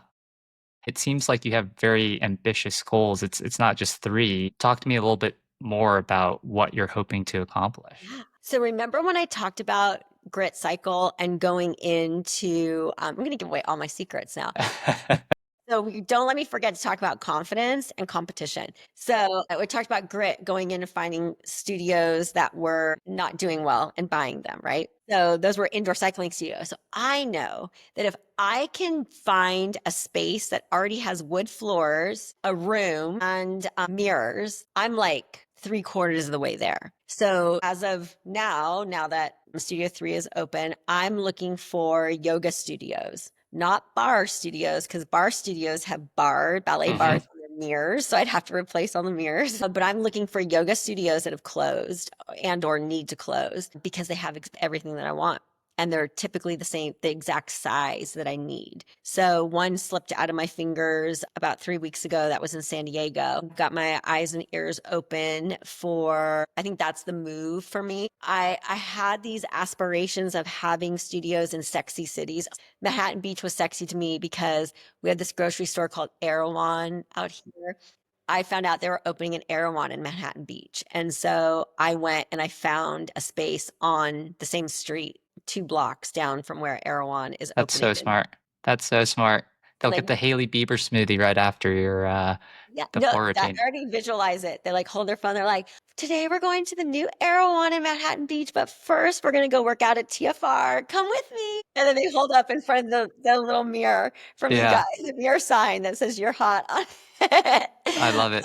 It seems like you have very ambitious goals. It's not just 3. Talk to me a little bit more about what you're hoping to accomplish. Yeah. So remember when I talked about grit cycle and going into, I'm going to give away all my secrets now. So don't let me forget to talk about confidence and competition. So we talked about grit, going in and finding studios that were not doing well and buying them, right? So those were indoor cycling studios. So I know that if I can find a space that already has wood floors, a room, and mirrors, I'm like 3/4 of the way there. So as of now that Studio 3 is open, I'm looking for yoga studios, not bar studios, because bar studios have ballet Hmm. bars on their mirrors. So I'd have to replace all the mirrors. But I'm looking for yoga studios that have closed and or need to close because they have everything that I want. And they're typically the exact size that I need. So one slipped out of my fingers about 3 weeks ago. That was in San Diego. Got my eyes and ears open I think that's the move for me. I had these aspirations of having studios in sexy cities. Manhattan Beach was sexy to me because we had this grocery store called Erewhon out here. I found out they were opening an Erewhon in Manhattan Beach. And so I went and I found a space on the same street, 2 blocks down from where Erewhon is That's opening. so smart. That's so smart. They'll And they get the Haley Bieber smoothie right after your Yeah, the no, floor that routine. I already visualize it. They like hold their phone. They're like, today we're going to the new Erewhon in Manhattan Beach, but first we're gonna go work out at TFR. Come with me. And then they hold up in front of the little mirror from you guys, Yeah, the mirror sign that says you're hot on it. I love it.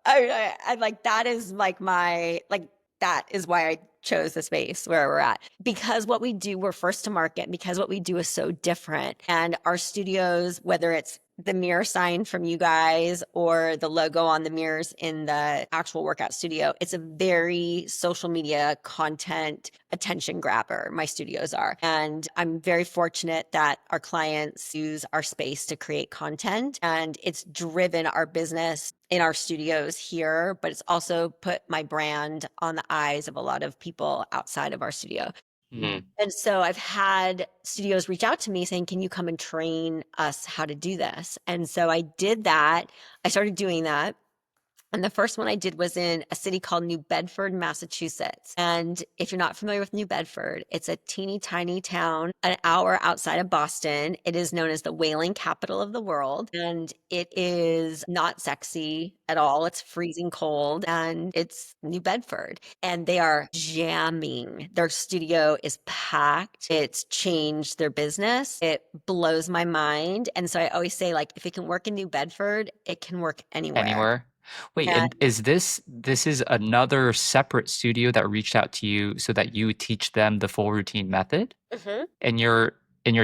I like that is like my like that is why I chose the space where we're at because what we do, we're first to market because what we do is so different. And our studios, whether it's the mirror sign from you guys or the logo on the mirrors in the actual workout studio, it's a very social media content attention grabber. My studios are. And I'm very fortunate that our clients use our space to create content and it's driven our business in our studios here, but it's also put my brand on the eyes of a lot of people outside of our studio. Mhm. And so I've had studios reach out to me saying, "Can you come and train us how to do this?" And so I did that. I started doing that. And the first one I did was in a city called New Bedford, Massachusetts. And if you're not familiar with New Bedford, it's a teeny tiny town an hour outside of Boston. It is known as the whaling capital of the world. And it is not sexy at all. It's freezing cold and it's New Bedford. And they are jamming. Their studio is packed. It's changed their business. It blows my mind. And so I always say, like, if it can work in New Bedford, it can work anywhere. Anywhere? Wait, And and is this is another separate studio that reached out to you so that you teach them the full routine method? Mhm. And you're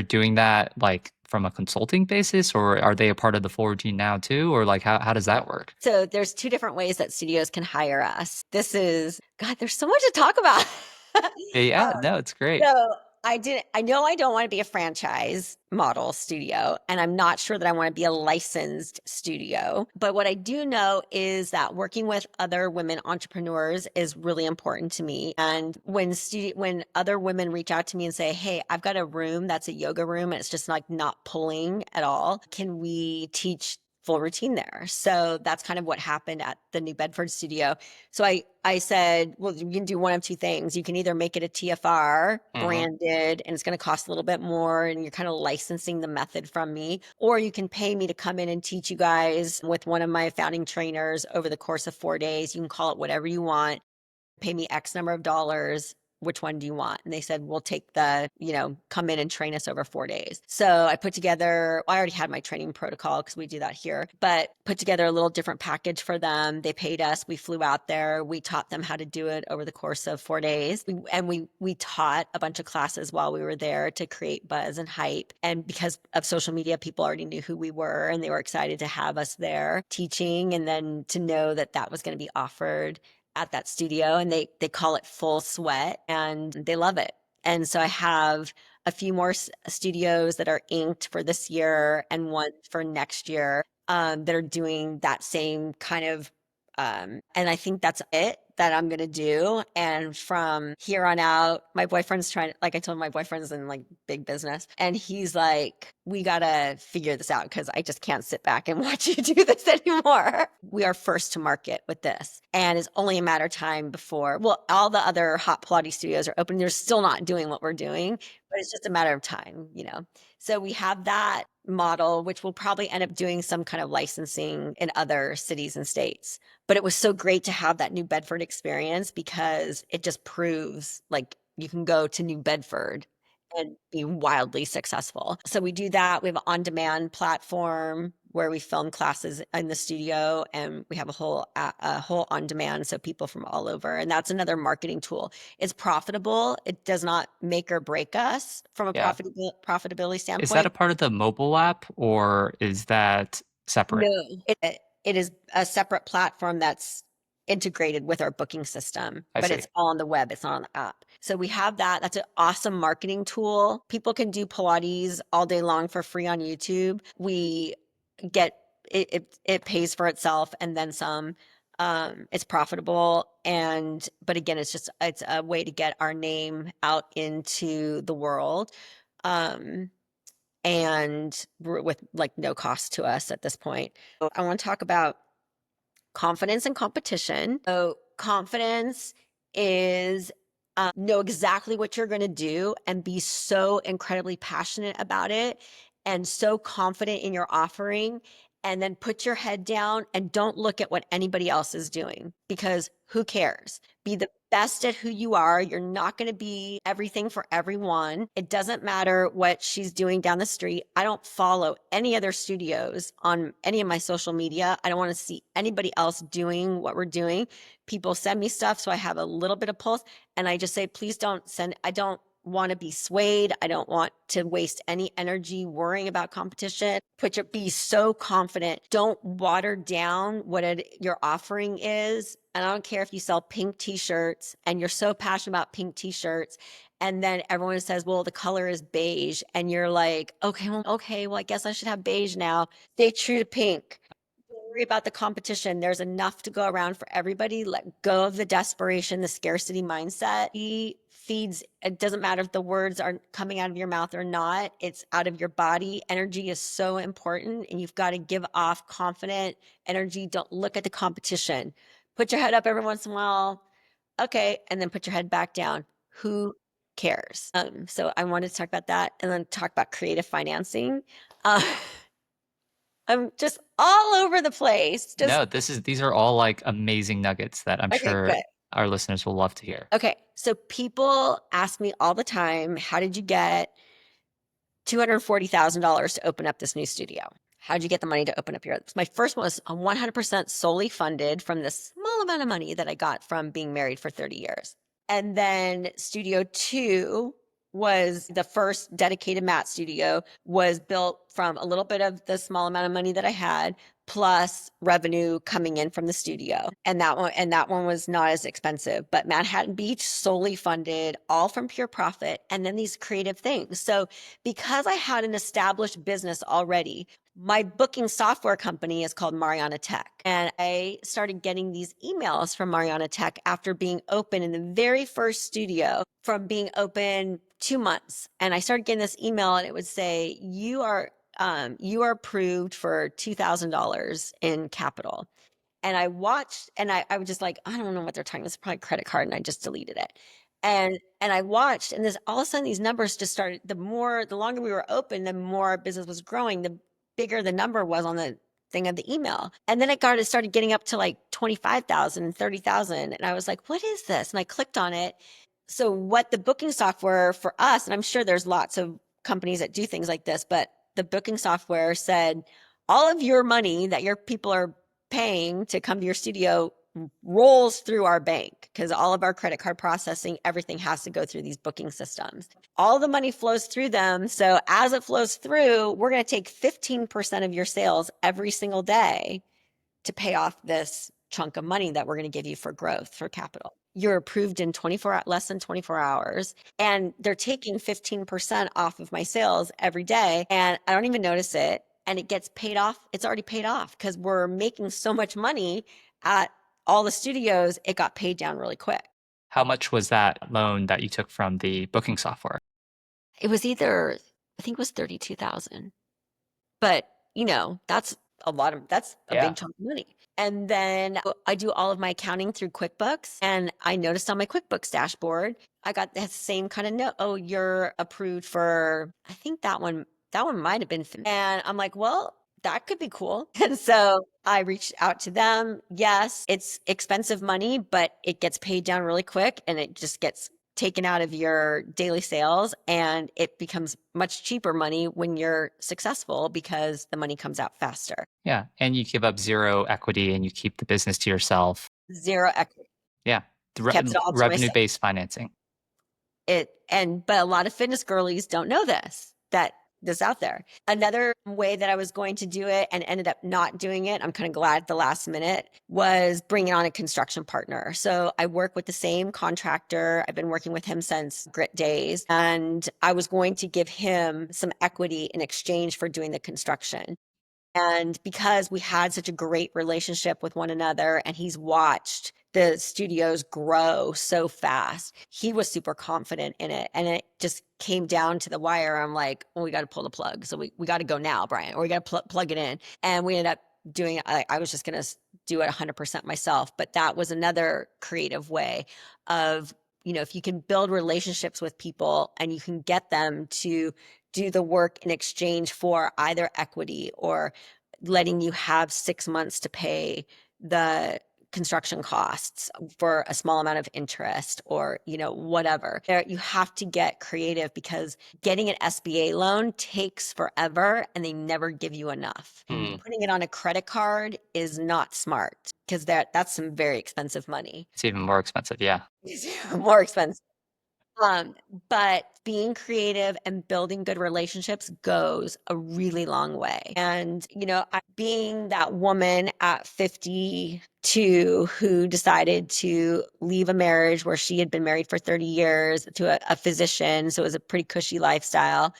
doing that, like, from a consulting basis, or are they a part of the full routine now too? Or, like, how does that work? So there's 2 different ways that studios can hire us. This is God, there's so much to talk about. Yeah, no, it's great. So I know I don't wanna be a franchise model studio, and I'm not sure that I wanna be a licensed studio, but what I do know is that working with other women entrepreneurs is really important to me, and when other women reach out to me and say, "Hey, I've got a room that's a yoga room, and it's just, like, not pulling at all. Can we teach full routine there?" So that's kind of what happened at the New Bedford studio. So I said, "Well, you can do one of 2 things. You can either make it a TFR Mhm. branded, and it's gonna cost a little bit more, and you're kinda licensing the method from me, or you can pay me to come in and teach you guys with one of my founding trainers over the course of 4 days. You can call it whatever you want. Pay me X number of dollars. Which one do you want?" And they said, "We'll take come in and train us over 4 days." So I already had my training protocol because we do that here, but put together a little different package for them. They paid us. We flew out there. We taught them how to do it over the course of 4 days. We taught a bunch of classes while we were there to create buzz and hype. And because of social media, people already knew who we were and they were excited to have us there teaching and then to know that that was going to be offered at that studio, and they call it Full Sweat and they love it. And so I have a few more studios that are inked for this year and one for next year that are doing that same kind of and I think that's it that I'm gonna do. And from here on out, my boyfriend's trying like I told my boyfriend's in like big business and he's like, "We gotta figure this out because I just can't sit back and watch you do this anymore." We are first to market with this. And it's only a matter of time before, well, all the other hot Pilates studios are open. They're still not doing what we're doing, but it's just a matter of time, you know. So we have that model, which will probably end up doing some kind of licensing in other cities and states. But it was so great to have that New Bedford experience because it just proves like you can go to New Bedford and be wildly successful. So we do that. We have an on-demand platform where we film classes in the studio and we have a whole on-demand so people from all over. And that's another marketing tool. It's profitable. It does not make or break us from a Yeah. profitability Is that a standpoint. part of the mobile app, or is that separate? No, it is a separate platform that's integrated with our booking system, I but see. it's all on the web, it's not on the app. So we have that. That's an awesome marketing tool. People can do Pilates all day long for free on YouTube. We get it pays for itself and then some. It's profitable but again, it's a way to get our name out into the world. Um, and with like no cost to us at this point. So I want to talk about confidence and competition. So confidence is know exactly what you're going to do and be so incredibly passionate about it and so confident in your offering. And then put your head down and don't look at what anybody else is doing because who cares? Be the best at who you are. You're not going to be everything for everyone. It doesn't matter what she's doing down the street. I don't follow any other studios on any of my social media. I don't want to see anybody else doing what we're doing. People send me stuff, so I have a little bit of pulse. And I just say, please don't send, I don't want to be swayed. I don't want to waste any energy worrying about competition. Be so confident. Don't water down what your offering is. And I don't care if you sell pink t-shirts and you're so passionate about pink t-shirts. And then everyone says, well, the color is beige. And you're like, okay, well, I guess I should have beige now. Stay true to pink. Don't worry about the competition. There's enough to go around for everybody. Let go of the desperation, the scarcity mindset. Be feeds, it doesn't matter if the words are coming out of your mouth or not, it's out of your body. Energy is so important, and you've got to give off confident energy. Don't look at the competition. Put your head up every once in a while. Okay. And then put your head back down. Who cares? So I wanted to talk about that and then talk about creative financing. Uh, I'm just all over the place. Just No, these are all like amazing nuggets that I'm okay, sure good. our listeners will love to hear. Okay. So people ask me all the time, how did you get $240,000 to open up this new studio? How'd you get the money to open up your? My first one was 100% solely funded from the small amount of money that I got from being married for 30 years. And then Studio 2 was the first dedicated mat studio, was built from a little bit of the small amount of money that I had plus revenue coming in from the studio. And that one was not as expensive, but Manhattan Beach solely funded, all from pure profit, and then these creative things. So because I had an established business already, my booking software company is called Mariana Tech. And I started getting these emails from Mariana Tech after being open in the very first studio, from being open 2 months. And I started getting this email, and it would say, you are approved for $2,000 in capital. And I watched, and I was just like, I don't know what they're talking about. It's probably credit card. And I just deleted it. And I watched, and this all of a sudden these numbers just started. The longer we were open, the more our business was growing, the bigger the number was on the thing of the email. And then it started getting up to like 25,000, 30,000. And I was like, what is this? And I clicked on it. So what the booking software for us, and I'm sure there's lots of companies that do things like this, but the booking software said, all of your money that your people are paying to come to your studio rolls through our bank, because all of our credit card processing, everything has to go through these booking systems. All the money flows through them. So as it flows through, we're going to take 15% of your sales every single day to pay off this chunk of money that we're going to give you for growth, for capital. You're approved in less than 24 hours, and they're taking 15% off of my sales every day, and I don't even notice it. And it gets paid off. It's already paid off because we're making so much money at all the studios. It got paid down really quick. How much was that loan that you took from the booking software? It was either, I think it was 32,000. But, that's a Yeah. big chunk of money. And then I do all of my accounting through QuickBooks. And I noticed on my QuickBooks dashboard, I got that same kind of note. Oh, you're approved for, I think that one might have been. And I'm like, well, that could be cool. And so I reached out to them. Yes, it's expensive money, but it gets paid down really quick, and it just gets taken out of your daily sales, and it becomes much cheaper money when you're successful because the money comes out faster. Yeah. And you give up zero equity and you keep the business to yourself. Zero equity. Yeah. The Kept it all to myself. revenue-based financing. But a lot of fitness girlies don't know that this out there. Another way that I was going to do it and ended up not doing it, I'm kind of glad at the last minute, was bringing on a construction partner. So I work with the same contractor. I've been working with him since Grit days, and I was going to give him some equity in exchange for doing the construction. And because we had such a great relationship with one another, and he's watched the studios grow so fast, he was super confident in it. And it just came down to the wire. I'm like, well, we got to pull the plug. So we got to go now, Brian, or we got to plug it in. And we ended up doing it. I was just going to do it 100% myself. But that was another creative way of, if you can build relationships with people and you can get them to do the work in exchange for either equity or letting you have 6 months to pay the construction costs for a small amount of interest, or whatever. You have to get creative, because getting an SBA loan takes forever and they never give you enough. Hmm. Putting it on a credit card is not smart, because that's some very expensive money. It's even more expensive. Yeah. It's more expensive. But being creative and building good relationships goes a really long way. And, being that woman at 52 who decided to leave a marriage where she had been married for 30 years to a physician, so it was a pretty cushy lifestyle.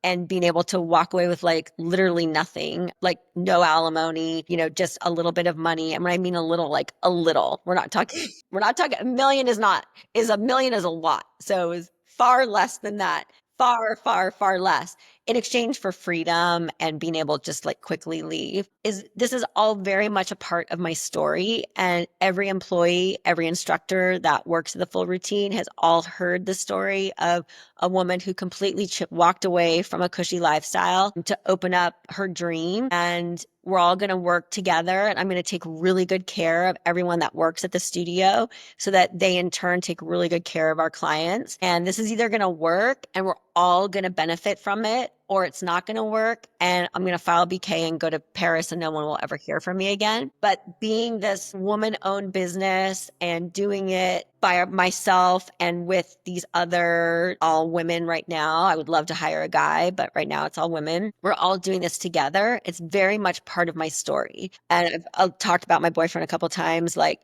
and being able to walk away with like literally nothing, like no alimony, just a little bit of money. And when I mean a little, like a little, we're not talking, a million is a lot. So it was far less than that, far, far, far less in exchange for freedom and being able to just like quickly leave. This is all very much a part of my story, and every employee, every instructor that works in the full routine has all heard the story of a woman who completely walked away from a cushy lifestyle to open up her dream. And we're all going to work together, and I'm going to take really good care of everyone that works at the studio so that they in turn take really good care of our clients. And this is either going to work and we're all going to benefit from it, or it's not going to work and I'm going to file BK and go to Paris and no one will ever hear from me again. But being this woman owned business and doing it by myself and with these other all women right now, I would love to hire a guy, but right now it's all women. We're all doing this together. It's very much part of my story. And I've talked about my boyfriend a couple times. Like,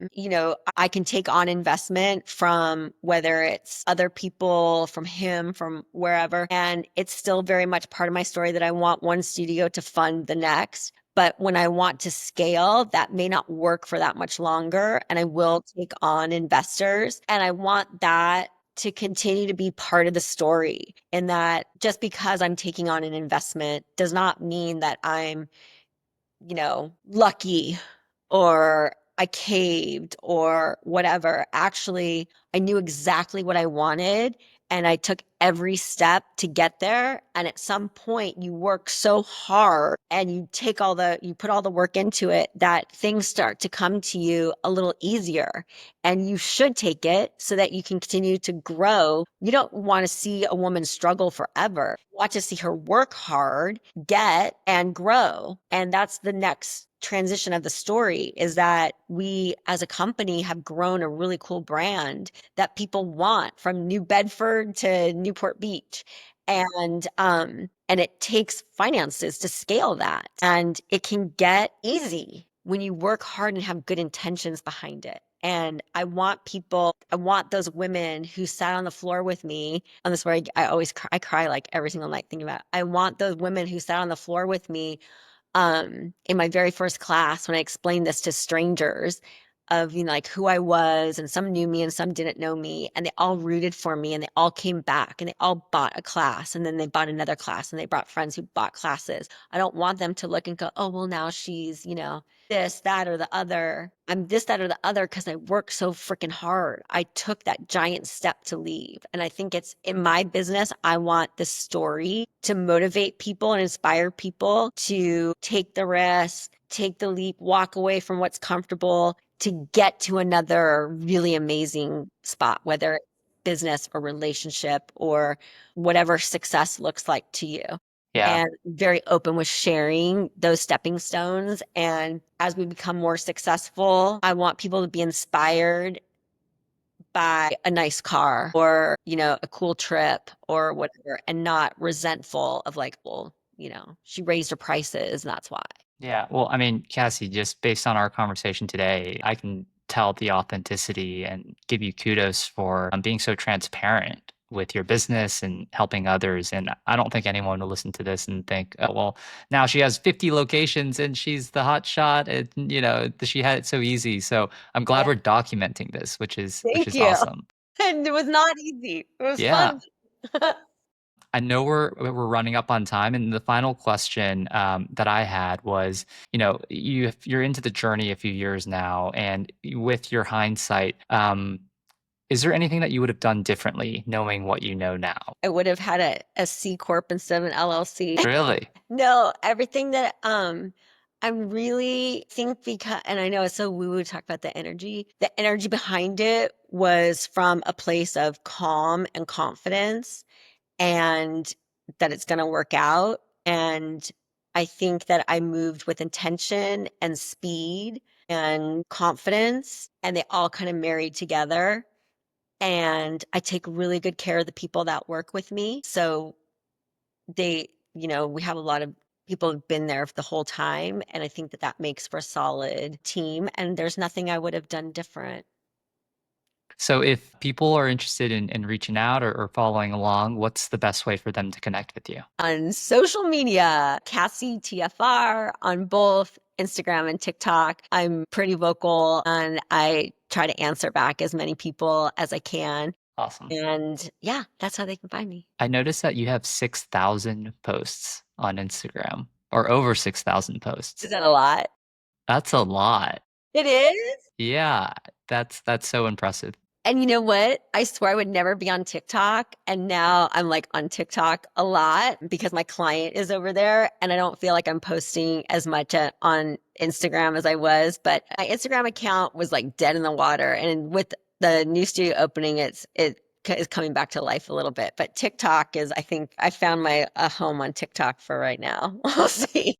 I can take on investment from whether it's other people, from him, from wherever. And it's still very much part of my story that I want one studio to fund the next. But when I want to scale, that may not work for that much longer. And I will take on investors. And I want that to continue to be part of the story. And that just because I'm taking on an investment does not mean that I'm, lucky or I caved or whatever. Actually, I knew exactly what I wanted and I took every step to get there. And at some point, you work so hard and you put all the work into it that things start to come to you a little easier. And you should take it so that you can continue to grow. You don't want to see a woman struggle forever. You want to see her work hard, get, and grow. And that's the next transition of the story, is that we as a company have grown a really cool brand that people want, from New Bedford to Newport Beach. And it takes finances to scale that. And it can get easy when you work hard and have good intentions behind it. And I want those women who sat on the floor with me on this, where I always cry, I cry like every single night thinking about it. I want those women who sat on the floor with me in my very first class when I explained this to strangers of, like who I was, and some knew me and some didn't know me, and they all rooted for me and they all came back and they all bought a class and then they bought another class and they brought friends who bought classes. I don't want them to look and go, oh, well, now she's, this, that, or the other. I'm this, that, or the other because I worked so freaking hard. I took that giant step to leave. And I think it's in my business, I want the story to motivate people and inspire people to take the risk, take the leap, walk away from what's comfortable to get to another really amazing spot, whether it's business or relationship or whatever success looks like to you. Yeah. And very open with sharing those stepping stones. And as we become more successful, I want people to be inspired by a nice car or, a cool trip or whatever, and not resentful of like, well, she raised her prices and that's why. Yeah. Well, I mean, Cassie, just based on our conversation today, I can tell the authenticity and give you kudos for being so transparent with your business and helping others. And I don't think anyone will listen to this and think, oh, well, now she has 50 locations and she's the hot shot. And, she had it so easy. So I'm glad Yeah. we're documenting this, which Thank is you. awesome. And it was not easy. It was Yeah. fun. I know we're running up on time, and the final question that I had was, you're into the journey a few years now, and with your hindsight, is there anything that you would have done differently, knowing what you know now? I would have had a C corp instead of an LLC. Really? No, everything that I really think, because, and I know it's so woo woo to talk about the energy. The energy behind it was from a place of calm and confidence, and that it's going to work out. And I think that I moved with intention and speed and confidence, and they all kind of married together. And I take really good care of the people that work with me. So we have a lot of people who've been there the whole time. And I think that that makes for a solid team. And there's nothing I would have done different. So if people are interested in reaching out or following along, what's the best way for them to connect with you? On social media, Cassie TFR on both Instagram and TikTok. I'm pretty vocal and I try to answer back as many people as I can. Awesome. And yeah, that's how they can find me. I noticed that you have 6,000 posts on Instagram or over 6,000 Is posts. that a lot? That's a lot. It is. Yeah, that's so impressive. And you know what? I swear I would never be on TikTok. And now I'm like on TikTok a lot because my client is over there and I don't feel like I'm posting as much on Instagram as I was. But my Instagram account was like dead in the water. And with the new studio opening, it is coming back to life a little bit. But TikTok is, I think I found my a home on TikTok for right now. We'll see.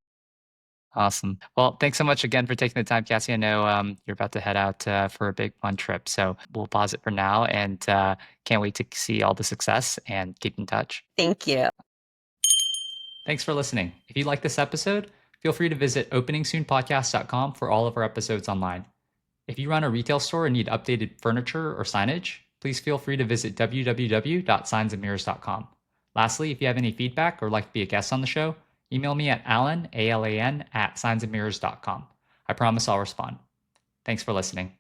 Awesome. Well, thanks so much again for taking the time, Cassie. I know you're about to head out for a big fun trip, so we'll pause it for now and can't wait to see all the success and keep in touch. Thank you. Thanks for listening. If you like this episode, feel free to visit openingsoonpodcast.com for all of our episodes online. If you run a retail store and need updated furniture or signage, please feel free to visit www.signsandmirrors.com. Lastly, if you have any feedback or like to be a guest on the show, email me at alan, ALAN, at signsandmirrors.com. I promise I'll respond. Thanks for listening.